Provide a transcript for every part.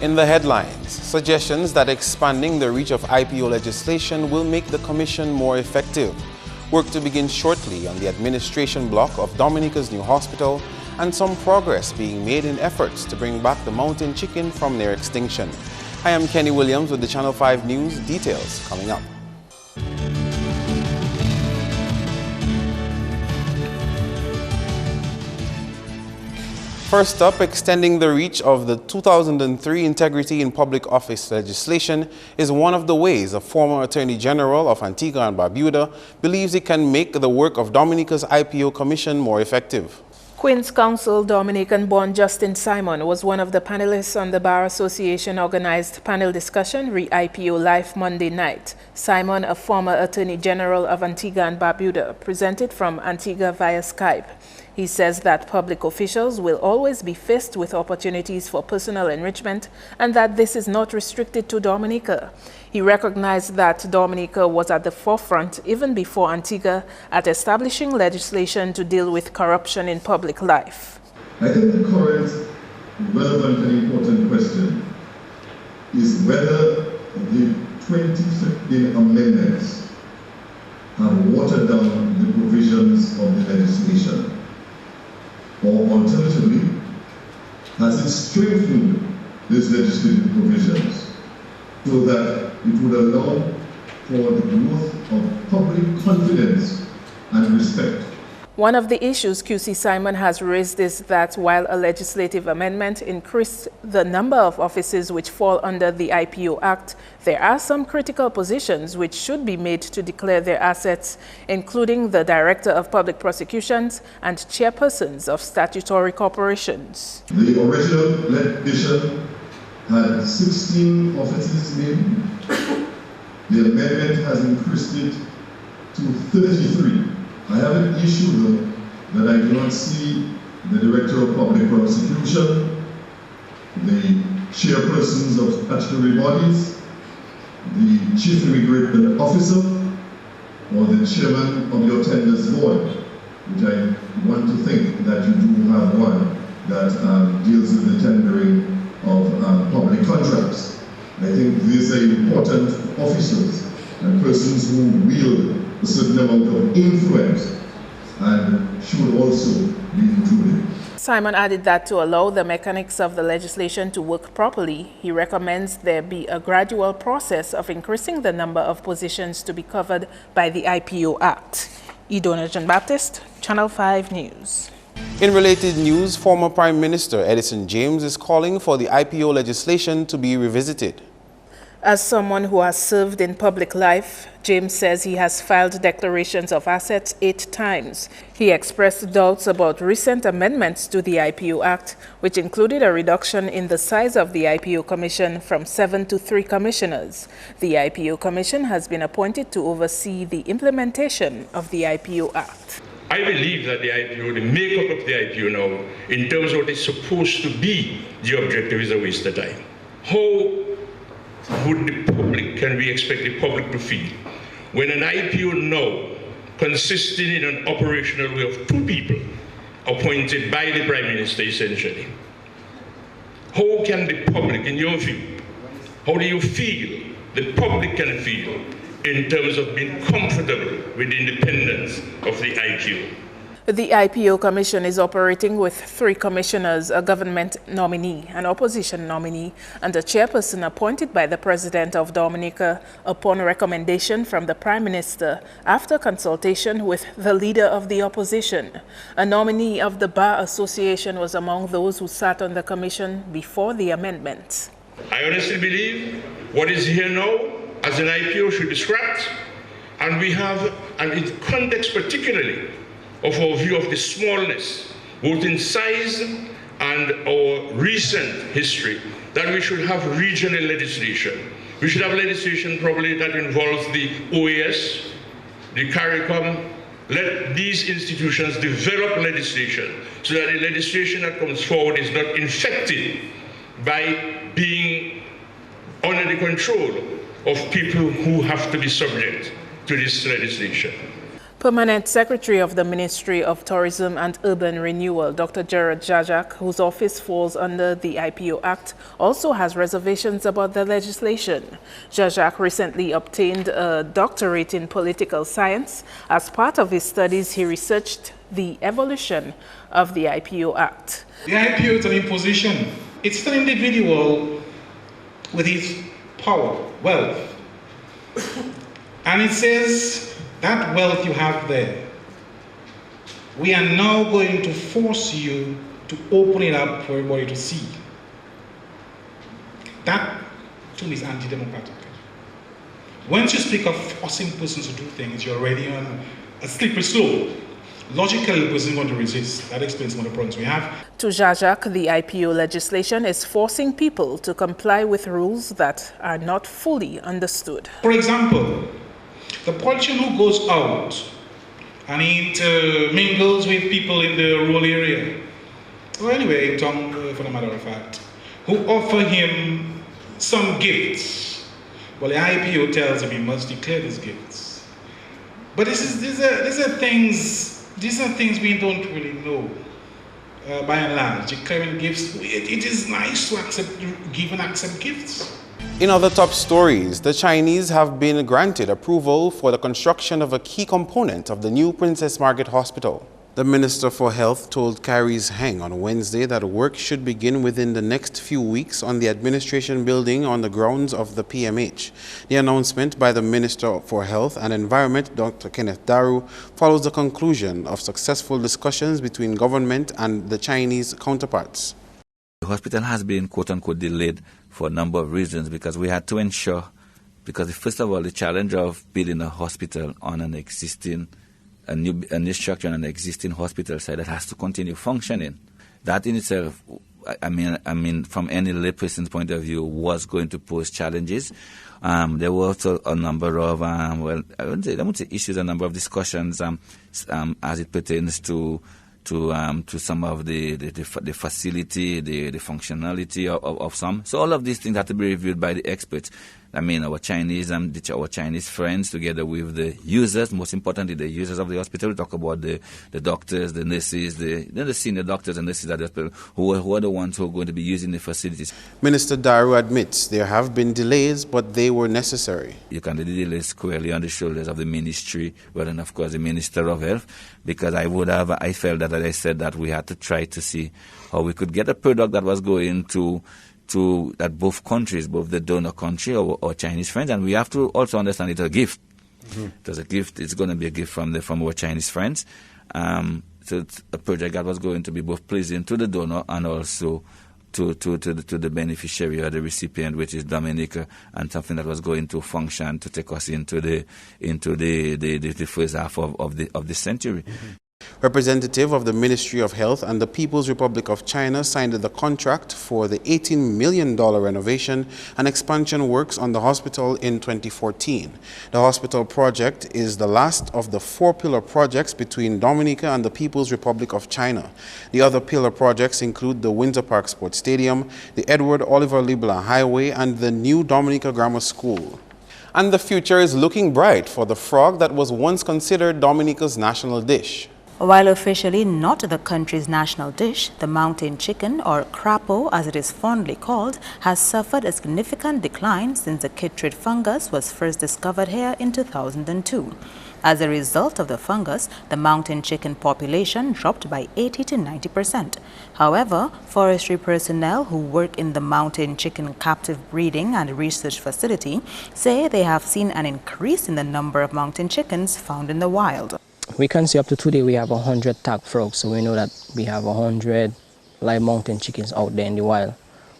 In the headlines, suggestions that expanding the reach of IPO legislation will make the Commission more effective. Work to begin shortly on the administration block of Dominica's new hospital, and some progress being made in efforts to bring back the mountain chicken from their extinction. I am Kenny Williams with the Channel 5 News. Details coming up. First up, extending the reach of the 2003 Integrity in Public Office legislation is one of the ways a former Attorney General of Antigua and Barbuda believes it can make the work of Dominica's IPO Commission more effective. Queen's Counsel Dominican-born Justin Simon was one of the panelists on the Bar Association organized panel discussion Re-IPO Live Monday night. Simon, a former Attorney General of Antigua and Barbuda, presented from Antigua via Skype. He says that public officials will always be faced with opportunities for personal enrichment and that this is not restricted to Dominica. He recognized that Dominica was at the forefront, even before Antigua, at establishing legislation to deal with corruption in public life. I think the current relevant and important question is whether the 2015 amendments have watered down the provisions of the legislation, or alternatively, has it strengthened these legislative provisions so that it would allow for the growth of public confidence and respect. One of the issues QC Simon has raised is that while a legislative amendment increased the number of offices which fall under the IPO Act, there are some critical positions which should be made to declare their assets, including the Director of Public Prosecutions and chairpersons of statutory corporations. The original legislation had 16 offices named. The amendment has increased it to 33. I have an issue though that I do not see the Director of Public Prosecution, the chairpersons of statutory bodies, the Chief Immigration Officer, or the Chairman of your Tenders Board, which I want to think that you do have one that deals with the tendering of public contracts. I think these are important officers and persons who wield a certain amount of influence and should also be included. Simon added that to allow the mechanics of the legislation to work properly, he recommends there be a gradual process of increasing the number of positions to be covered by the IPO Act. Idona Jean-Baptiste, Channel 5 News. In related news, former Prime Minister Edison James is calling for the IPO legislation to be revisited. As someone who has served in public life, James says he has filed declarations of assets 8 times. He expressed doubts about recent amendments to the IPO Act, which included a reduction in the size of the IPO Commission from 7 to 3 commissioners. The IPO Commission has been appointed to oversee the implementation of the IPO Act. I believe that the IPO, the makeup of the IPO now, in terms of what is supposed to be the objective, is a waste of time. How would the public, can we expect the public to feel when an IPO now consisting in an operational way of 2 people appointed by the Prime Minister essentially? How can the public, in your view, how do you feel the public can feel in terms of being comfortable with the independence of the IPO? The IPO Commission is operating with 3 commissioners, a government nominee, an opposition nominee, and a chairperson appointed by the President of Dominica upon recommendation from the Prime Minister after consultation with the leader of the opposition. A nominee of the Bar Association was among those who sat on the commission before the amendment. I honestly believe what is here now as an IPO should be scrapped, and we have, and in context particularly, of our view of the smallness, both in size and our recent history, that we should have regional legislation. We should have legislation probably that involves the OAS, the CARICOM. Let these institutions develop legislation so that the legislation that comes forward is not infected by being under the control of people who have to be subject to this legislation. Permanent Secretary of the Ministry of Tourism and Urban Renewal, Dr. Gerard Jajak, whose office falls under the IPO Act, also has reservations about the legislation. Jajak recently obtained a doctorate in political science. As part of his studies, he researched the evolution of the IPO Act. The IPO is an imposition. It's an individual with his power, wealth. And it says, that wealth you have there, we are now going to force you to open it up for everybody to see. That, to me, is anti-democratic. Once you speak of forcing persons to do things, you're already on a slippery slope. Logically, the person is going to resist. That explains some of the problems we have. To Jajak, the IPO legislation is forcing people to comply with rules that are not fully understood. For example, the politician who goes out and intermingles with people in the rural area, or anywhere in town, for the matter of fact, who offer him some gifts. Well, the IPO tells him he must declare these gifts. But these are things we don't really know. By and large, declaring gifts, it is nice to give and accept gifts. In other top stories, the Chinese have been granted approval for the construction of a key component of the new Princess Margaret Hospital. The Minister for Health told Carries Heng on Wednesday that work should begin within the next few weeks on the administration building on the grounds of the PMH. The announcement by the Minister for Health and Environment, Dr. Kenneth Daru, follows the conclusion of successful discussions between government and the Chinese counterparts. The hospital has been quote-unquote delayed for a number of reasons because we had to ensure, because first of all, the challenge of building a hospital on an existing, a new structure on an existing hospital site that has to continue functioning. That in itself, I mean, from any layperson's point of view, was going to pose challenges. There were also a number of, well, I wouldn't say issues, a number of discussions as it pertains to some of the facility, the functionality of some. So all of these things have to be reviewed by the experts. I mean, our Chinese friends, together with the users, most importantly, the users of the hospital. We talk about the doctors, the nurses, the senior doctors and nurses at the hospital, who are the ones who are going to be using the facilities. Minister Daru admits there have been delays, but they were necessary. You can do the delays squarely on the shoulders of the ministry, well, and of course the Minister of Health, because I felt that, as I said, that we had to try to see how we could get a product that was going to that both countries, both the donor country or Chinese friends, and we have to also understand it's a gift. Mm-hmm. It was a gift. It's going to be a gift from our Chinese friends. So it's a project that was going to be both pleasing to the donor and also to the beneficiary or the recipient, which is Dominica, and something that was going to function to take us into the first half of the century. Mm-hmm. Representative of the Ministry of Health and the People's Republic of China signed the contract for the $18 million renovation and expansion works on the hospital in 2014. The hospital project is the last of the 4-pillar projects between Dominica and the People's Republic of China. The other pillar projects include the Windsor Park Sports Stadium, the Edward Oliver Libla Highway, and the new Dominica Grammar School. And the future is looking bright for the frog that was once considered Dominica's national dish. While officially not the country's national dish, the mountain chicken, or crapo as it is fondly called, has suffered a significant decline since the chytrid fungus was first discovered here in 2002. As a result of the fungus, the mountain chicken population dropped by 80 to 90%. However, forestry personnel who work in the mountain chicken captive breeding and research facility say they have seen an increase in the number of mountain chickens found in the wild. We can see up to today we have 100 tag frogs, so we know that we have 100 live mountain chickens out there in the wild,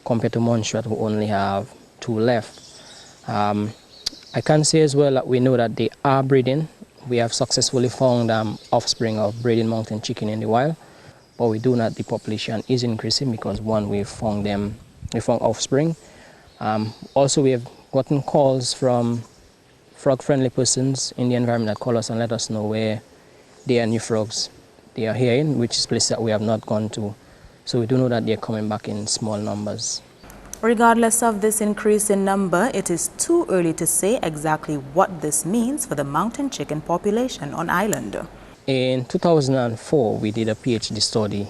compared to Montserrat, who only have 2 left. I can say as well that we know that they are breeding. We have successfully found offspring of breeding mountain chicken in the wild, but we do know that the population is increasing because, one, we found offspring. Also, we have gotten calls from frog-friendly persons in the environment that call us and let us know where there are new frogs they are here in, which is places that we have not gone to. So we do know that they're coming back in small numbers. Regardless of this increase in number, it is too early to say exactly what this means for the mountain chicken population on island. In 2004, we did a PhD study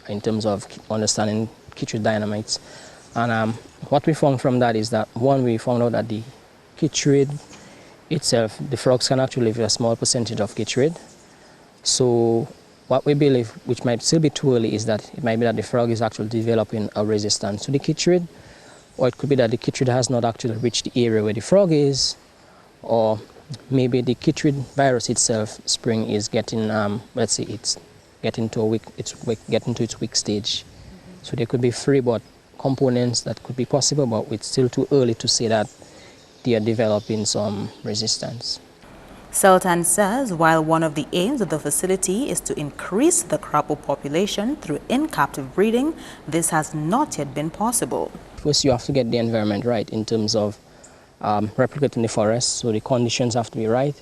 in terms of understanding chytrid dynamites. And what we found from that is that, one, we found out that the chytrid itself, the frogs can actually live with a small percentage of chytrid. So what we believe, which might still be too early, is that it might be that the frog is actually developing a resistance to the chytrid, or it could be that the chytrid has not actually reached the area where the frog is, or maybe the chytrid virus itself, spring, is getting, let's say, it's getting to its weak stage. So there could be three components that could be possible, but it's still too early to say that they are developing some resistance. Sultan says while one of the aims of the facility is to increase the crapo population through in-captive breeding, this has not yet been possible. First, you have to get the environment right in terms of replicating the forest, so the conditions have to be right.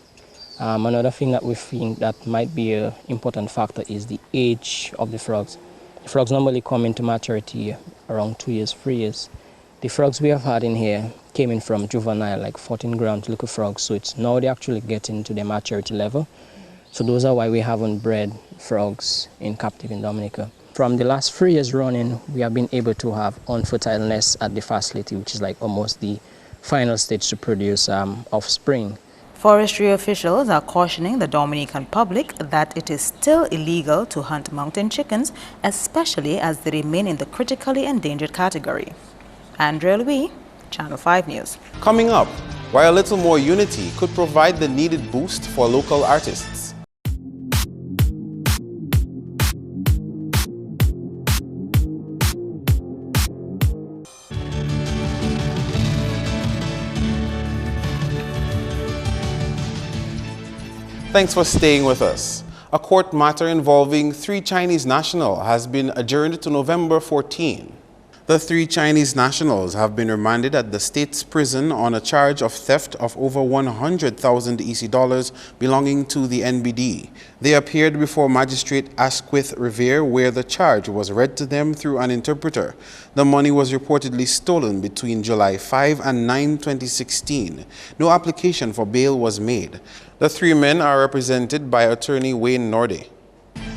Another thing that we think that might be an important factor is the age of the frogs. The frogs normally come into maturity around 2 years, 3 years. The frogs we have had in here came in from juvenile, like 14-gram little frogs, so it's now they actually get into their maturity level. So those are why we haven't bred frogs in captive in Dominica. From the last 3 years running, we have been able to have unfertile nests at the facility, which is like almost the final stage to produce offspring. Forestry officials are cautioning the Dominican public that it is still illegal to hunt mountain chickens, especially as they remain in the critically endangered category. Andrea Louis, Channel 5 News. Coming up, why a little more unity could provide the needed boost for local artists. Thanks for staying with us. A court matter involving 3 Chinese nationals has been adjourned to November 14. The 3 Chinese nationals have been remanded at the state's prison on a charge of theft of over 100,000 EC dollars belonging to the NBD. They appeared before Magistrate Asquith Revere, where the charge was read to them through an interpreter. The money was reportedly stolen between July 5 and 9, 2016. No application for bail was made. The 3 men are represented by attorney Wayne Norde.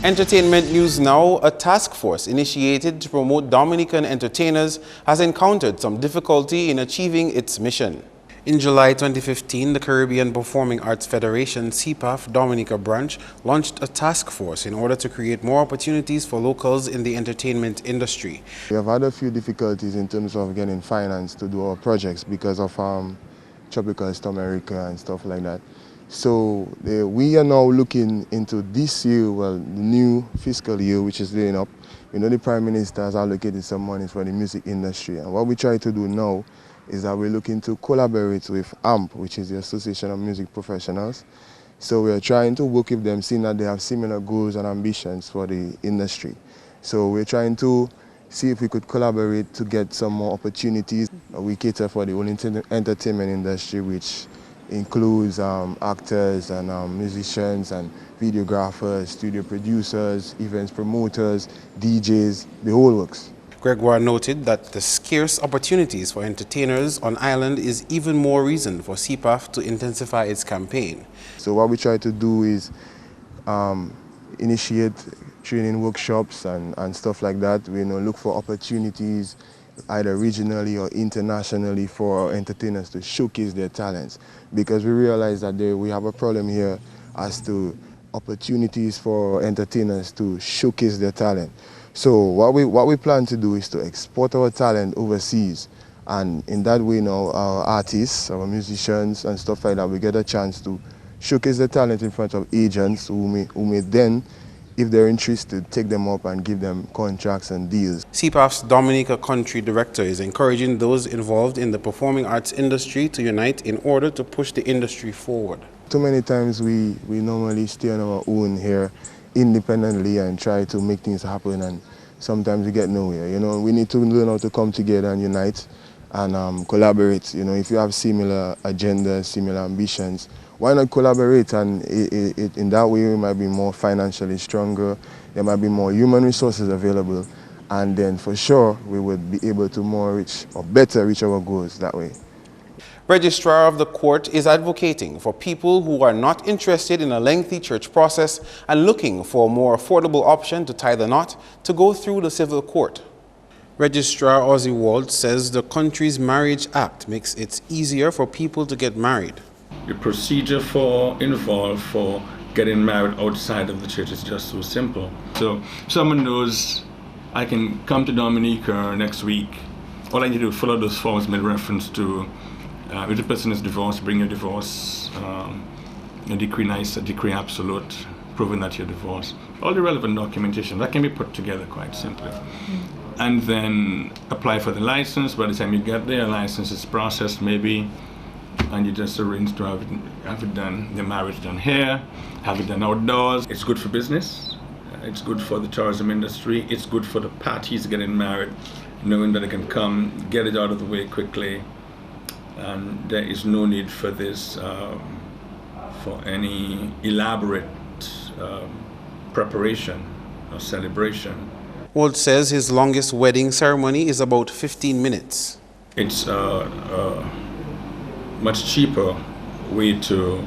Entertainment news now. A task force initiated to promote Dominican entertainers has encountered some difficulty in achieving its mission. In July 2015, the Caribbean Performing Arts Federation, CPAF Dominica branch, launched a task force in order to create more opportunities for locals in the entertainment industry. We have had a few difficulties in terms of getting finance to do our projects because of tropical storm America and stuff like that. So we are now looking into this year, well, the new fiscal year, which is laying up. You know, the Prime Minister has allocated some money for the music industry. And what we try to do now is that we're looking to collaborate with AMP, which is the Association of Music Professionals. So we're trying to work with them, seeing that they have similar goals and ambitions for the industry. So we're trying to see if we could collaborate to get some more opportunities. We cater for the whole entertainment industry, which includes actors and musicians and videographers, studio producers, events promoters, DJs, the whole works. Gregoire noted that the scarce opportunities for entertainers on island is even more reason for CPAF to intensify its campaign. So what we try to do is initiate training workshops and stuff like that. We look for opportunities either regionally or internationally for our entertainers to showcase their talents, because we realize that we have a problem here as to opportunities for entertainers to showcase their talent. So what we plan to do is to export our talent overseas, and in that way now our artists, our musicians and stuff like that, we get a chance to showcase their talent in front of agents who may then, if they're interested, take them up and give them contracts and deals. CPAF's Dominica Country Director is encouraging those involved in the performing arts industry to unite in order to push the industry forward. Too many times we normally stay on our own here independently and try to make things happen, and sometimes we get nowhere. We need to learn how to come together and unite and collaborate. If you have similar agendas, similar ambitions, why not collaborate? And in that way we might be more financially stronger, there might be more human resources available, and then for sure we would be able to more reach or better reach our goals that way. Registrar of the court is advocating for people who are not interested in a lengthy church process and looking for a more affordable option to tie the knot to go through the civil court. Registrar Ozzy Wald says the country's Marriage Act makes it easier for people to get married. The procedure involved for getting married outside of the church is just so simple. So if someone knows I can come to Dominica next week, all I need to do is fill out those forms made reference to if the person is divorced, bring your divorce, a decree nice, a decree absolute, proving that you're divorced. All the relevant documentation, that can be put together quite simply. And then apply for the license. By the time you get there, a license is processed maybe, and you just arrange to have it done, the marriage done here, have it done outdoors. It's good for business, it's good for the tourism industry, it's good for the parties getting married, knowing that they can come, get it out of the way quickly, and there is no need for this, for any elaborate preparation or celebration. Wald says his longest wedding ceremony is about 15 minutes. It's much cheaper way to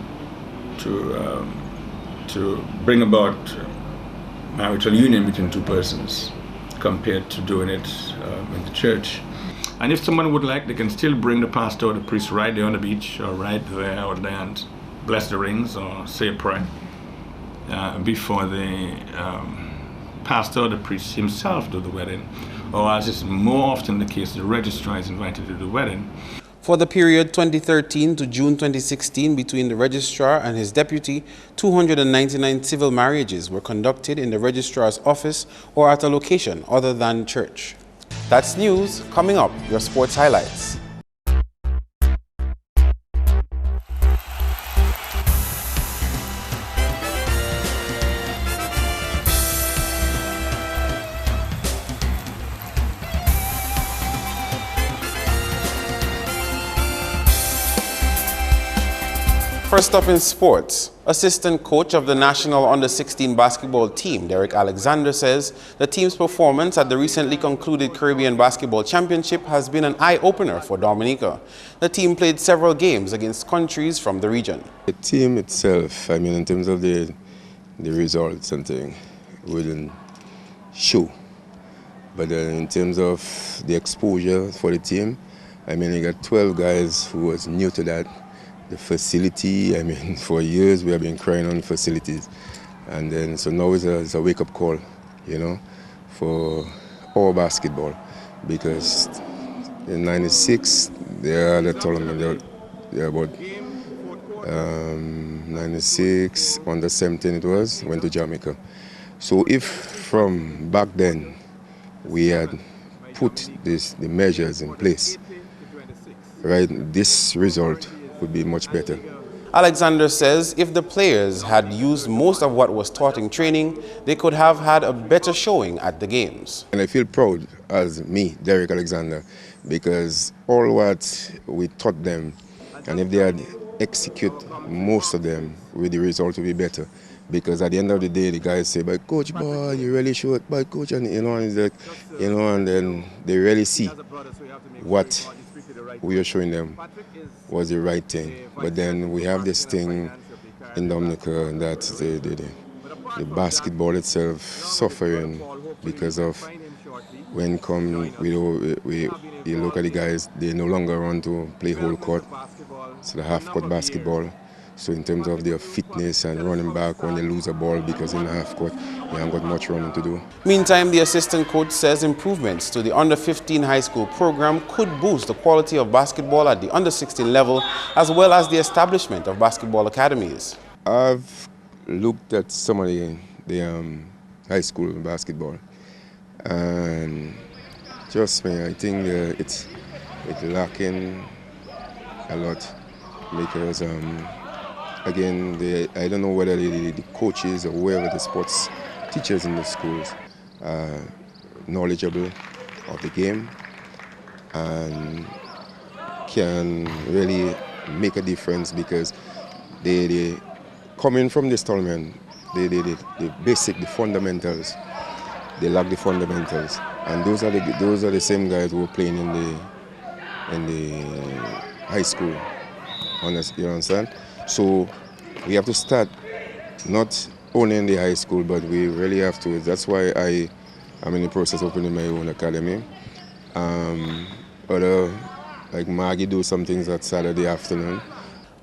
bring about marital union between two persons compared to doing it in the church. And if someone would like, they can still bring the pastor or the priest right there on the beach or right there or there and bless the rings or say a prayer before the pastor or the priest himself do the wedding, or as is more often the case, the registrar is invited to the wedding. For the period 2013 to June 2016, between the registrar and his deputy, 299 civil marriages were conducted in the registrar's office or at a location other than church. That's news. Coming up, your sports highlights. First up in sports, assistant coach of the national under-16 basketball team, Derek Alexander, says the team's performance at the recently concluded Caribbean Basketball Championship has been an eye-opener for Dominica. The team played several games against countries from the region. The team itself, I mean, in terms of the results and things, wouldn't show. But in terms of the exposure for the team, I mean, you got 12 guys who was new to that. The facility, I mean, for years we have been crying on facilities. And then, so now it's a wake-up call, you know, for all basketball. Because in '96, they had a tournament, they're about 96, under 17 it was, went to Jamaica. So if from back then we had put the measures in place, right, this result would be much better. Alexander says if the players had used most of what was taught in training, they could have had a better showing at the games. And I feel proud as me, Derek Alexander, because all what we taught them, and if they had execute most of them, with the result would be better. Because at the end of the day, the guys say, "But coach, boy, you really should, but coach," and you know, and it's like, you know, and then they really see what we are showing them was the right thing. But then we have this thing in Dominica that the basketball itself suffering because of when you look at the guys, they no longer want to play whole court, so the half court basketball. So in terms of their fitness and running back when they lose a ball, because in the half court, they haven't got much running to do. Meantime, the assistant coach says improvements to the under-15 high school program could boost the quality of basketball at the under-16 level, as well as the establishment of basketball academies. I've looked at some of the high school basketball, and trust me, I think it's lacking a lot because again, I don't know whether the coaches or whoever the sports teachers in the schools are knowledgeable of the game and can really make a difference, because they coming from this tournament, the basic, the fundamentals, they lack the fundamentals. And those are the same guys who were playing in the high school. You understand? So we have to start not only in the high school, but we really have to. That's why I'm in the process of opening my own academy. Other, like Maggie, do some things at Saturday afternoon.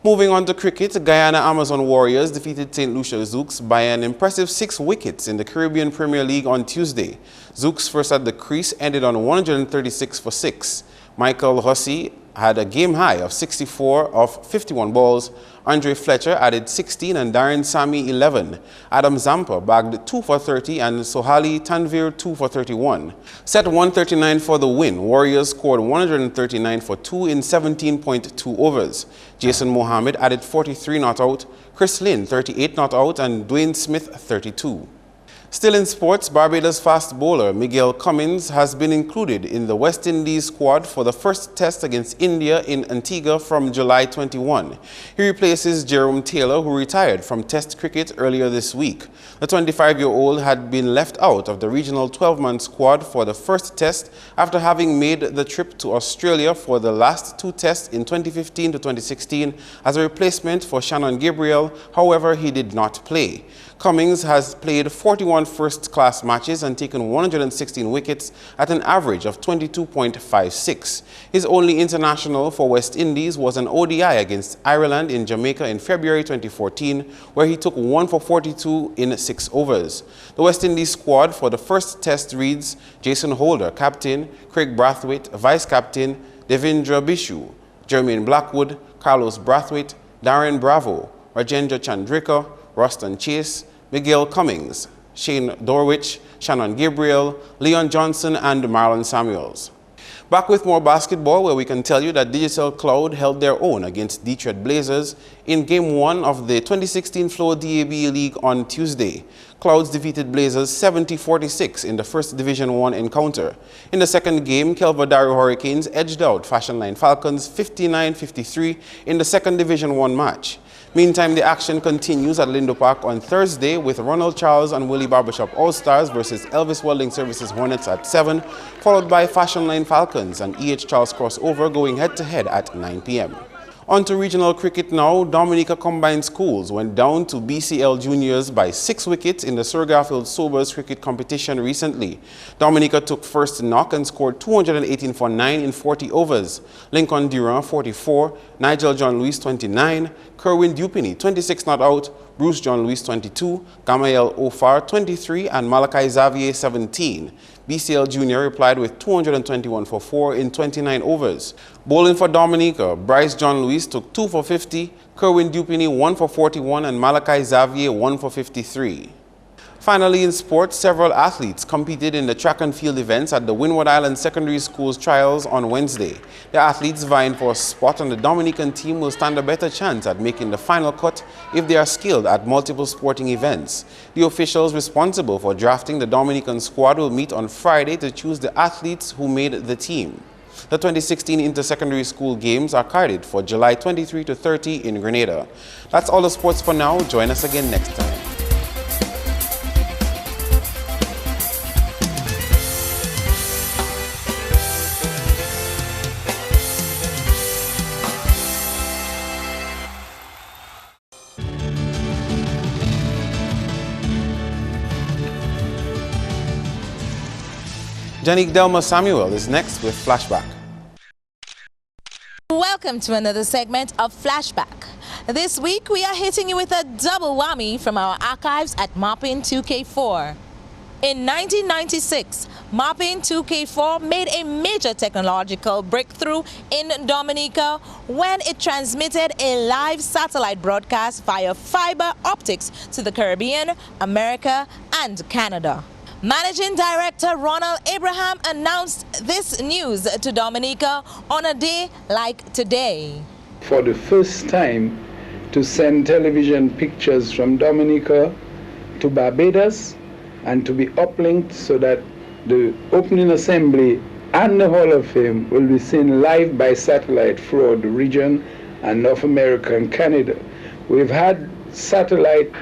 Moving on to cricket, Guyana Amazon Warriors defeated St. Lucia Zouks by an impressive 6 wickets in the Caribbean Premier League on Tuesday. Zouks first at the crease ended on 136 for 6. Michael Hussey had a game high of 64 of 51 balls. Andre Fletcher added 16 and Darren Sami 11. Adam Zampa bagged 2 for 30 and Sohali Tanvir 2 for 31. Set 139 for the win. Warriors scored 139 for 2 in 17.2 overs. Jason Mohammed added 43 not out, Chris Lynn 38 not out and Dwayne Smith 32. Still in sports, Barbados fast bowler Miguel Cummins has been included in the West Indies squad for the first test against India in Antigua from July 21. He replaces Jerome Taylor, who retired from Test cricket earlier this week. The 25-year-old had been left out of the regional 12-man squad for the first test after having made the trip to Australia for the last 2 tests in 2015 to 2016 as a replacement for Shannon Gabriel. However, he did not play. Cummins has played 41 first-class matches and taken 116 wickets at an average of 22.56. His only international for West Indies was an ODI against Ireland in Jamaica in February 2014, where he took 1 for 42 in 6 overs. The West Indies squad for the first test reads Jason Holder, captain, Craig Brathwaite, vice-captain, Devendra Bishu, Jermaine Blackwood, Carlos Brathwaite, Darren Bravo, Rajendra Chandrika, Ruston Chase, Miguel Cummins, Shane Dorwich, Shannon Gabriel, Leon Johnson, and Marlon Samuels. Back with more basketball, where we can tell you that Digital Cloud held their own against Detroit Blazers in Game 1 of the 2016 Flow DAB League on Tuesday. Clouds defeated Blazers 70-46 in the first Division 1 encounter. In the second game, Kelvedare Hurricanes edged out Fashion Line Falcons 59-53 in the second Division 1 match. Meantime, the action continues at Lindo Park on Thursday with Ronald Charles and Willie Barbershop All-Stars versus Elvis Welding Services Hornets at 7, followed by Fashion Line Falcons and E.H. Charles crossover going head-to-head at 9 p.m. On to regional cricket now. Dominica Combined Schools went down to BCL Juniors by 6 wickets in the Sir Garfield Sobers cricket competition recently. Dominica took first knock and scored 218 for 9 in 40 overs. Lincoln Durant 44, Nigel John Lewis 29, Kerwin Dupini 26 not out, Bruce John Lewis 22, Gamael Ofar 23 and Malachi Xavier 17. BCL Junior replied with 221 for 4 in 29 overs. Bowling for Dominica, Bryce John Lewis took 2 for 50, Kerwin Dupini 1 for 41 and Malachi Xavier 1 for 53. Finally, in sports, several athletes competed in the track and field events at the Windward Island Secondary School's trials on Wednesday. The athletes vying for a spot on the Dominican team will stand a better chance at making the final cut if they are skilled at multiple sporting events. The officials responsible for drafting the Dominican squad will meet on Friday to choose the athletes who made the team. The 2016 Inter-Secondary School Games are carded for July 23 to 30 in Grenada. That's all the sports for now. Join us again next time. Janique Delma Samuel is next with Flashback. Welcome to another segment of Flashback. This week we are hitting you with a double whammy from our archives at Moppin 2K4. In 1996, Moppin 2K4 made a major technological breakthrough in Dominica when it transmitted a live satellite broadcast via fiber optics to the Caribbean, America, and Canada. Managing Director Ronald Abraham announced this news to Dominica on a day like today. For the first time, to send television pictures from Dominica to Barbados and to be uplinked so that the opening assembly and the Hall of Fame will be seen live by satellite throughout the region and North America and Canada. We've had satellite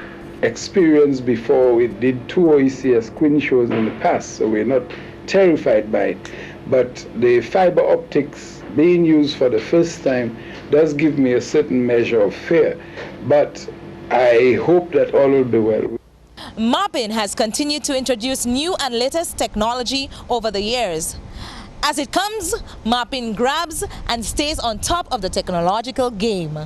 experience before. We did 2 OECS Queen shows in the past, so we're not terrified by it. But the fiber optics being used for the first time does give me a certain measure of fear. But I hope that all will be well. Maupin has continued to introduce new and latest technology over the years. As it comes, Maupin grabs and stays on top of the technological game.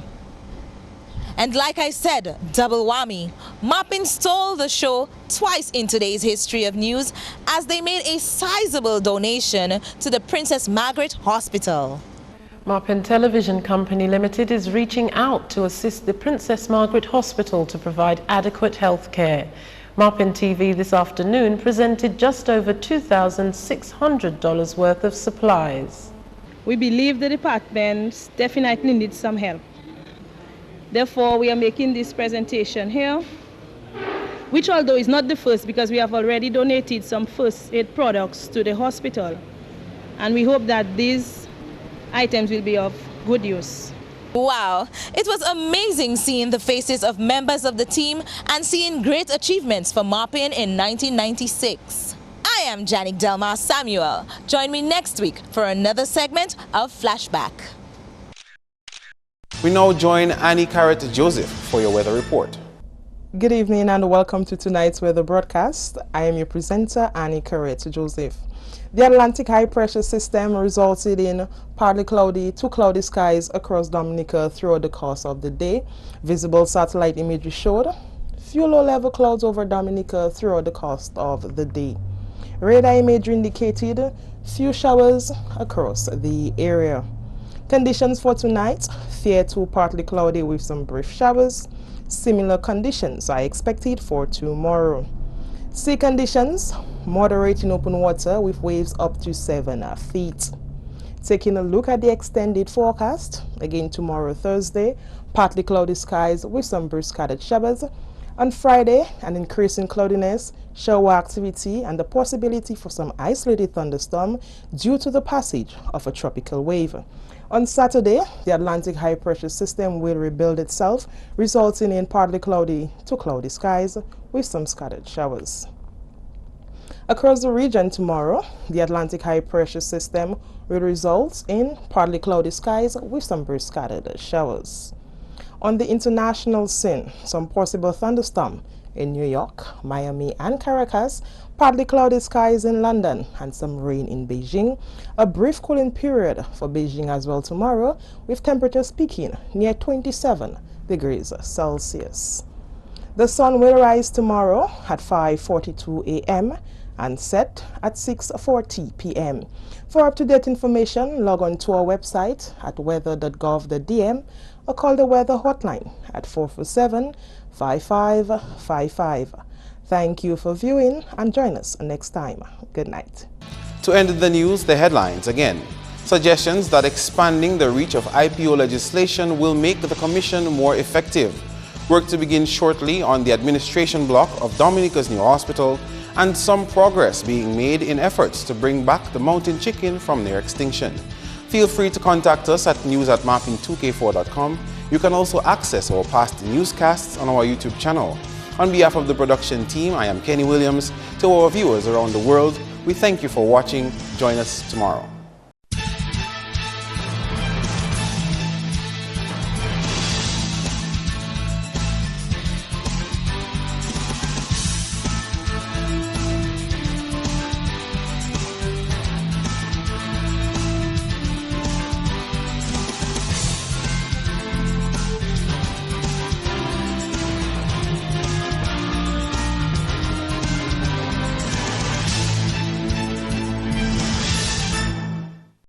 And like I said, double whammy. Maupin stole the show twice in today's history of news as they made a sizable donation to the Princess Margaret Hospital. Maupin Television Company Limited is reaching out to assist the Princess Margaret Hospital to provide adequate health care. Maupin TV this afternoon presented just over $2,600 worth of supplies. We believe the department definitely needs some help. Therefore, we are making this presentation here, which although is not the first because we have already donated some first aid products to the hospital. And we hope that these items will be of good use. Wow, it was amazing seeing the faces of members of the team and seeing great achievements for Maupin in 1996. I am Janik Delmar Samuel. Join me next week for another segment of Flashback. We now join Annie Carrot-Joseph for your weather report. Good evening and welcome to tonight's weather broadcast. I am your presenter, Annie Carrot-Joseph. The Atlantic high pressure system resulted in partly cloudy to cloudy skies across Dominica throughout the course of the day. Visible satellite imagery showed few low-level clouds over Dominica throughout the course of the day. Radar imagery indicated few showers across the area. Conditions for tonight, fair to partly cloudy with some brief showers. Similar conditions are expected for tomorrow. Sea conditions, moderate in open water with waves up to 7 feet. Taking a look at the extended forecast, again tomorrow Thursday, partly cloudy skies with some brief scattered showers. On Friday, an increase in cloudiness, shower activity and the possibility for some isolated thunderstorm due to the passage of a tropical wave. On Saturday, the Atlantic high pressure system will rebuild itself, resulting in partly cloudy to cloudy skies with some scattered showers. Across the region tomorrow, the Atlantic high pressure system will result in partly cloudy skies with some brief scattered showers. On the international scene, some possible thunderstorm in New York, Miami and Caracas, partly cloudy skies in London and some rain in Beijing. A brief cooling period for Beijing as well tomorrow, with temperatures peaking near 27 degrees Celsius. The sun will rise tomorrow at 5:42 a.m. and set at 6:40 p.m. For up-to-date information, log on to our website at weather.gov.dm or call the weather hotline at 447-5555. Thank you for viewing and join us next time. Good night. To end the news, the headlines again. Suggestions that expanding the reach of IPO legislation will make the Commission more effective. Work to begin shortly on the administration block of Dominica's new hospital, and some progress being made in efforts to bring back the mountain chicken from near extinction. Feel free to contact us at news@maupin2k4.com. You can also access our past newscasts on our YouTube channel. On behalf of the production team, I am Kenny Williams. To our viewers around the world, we thank you for watching. Join us tomorrow.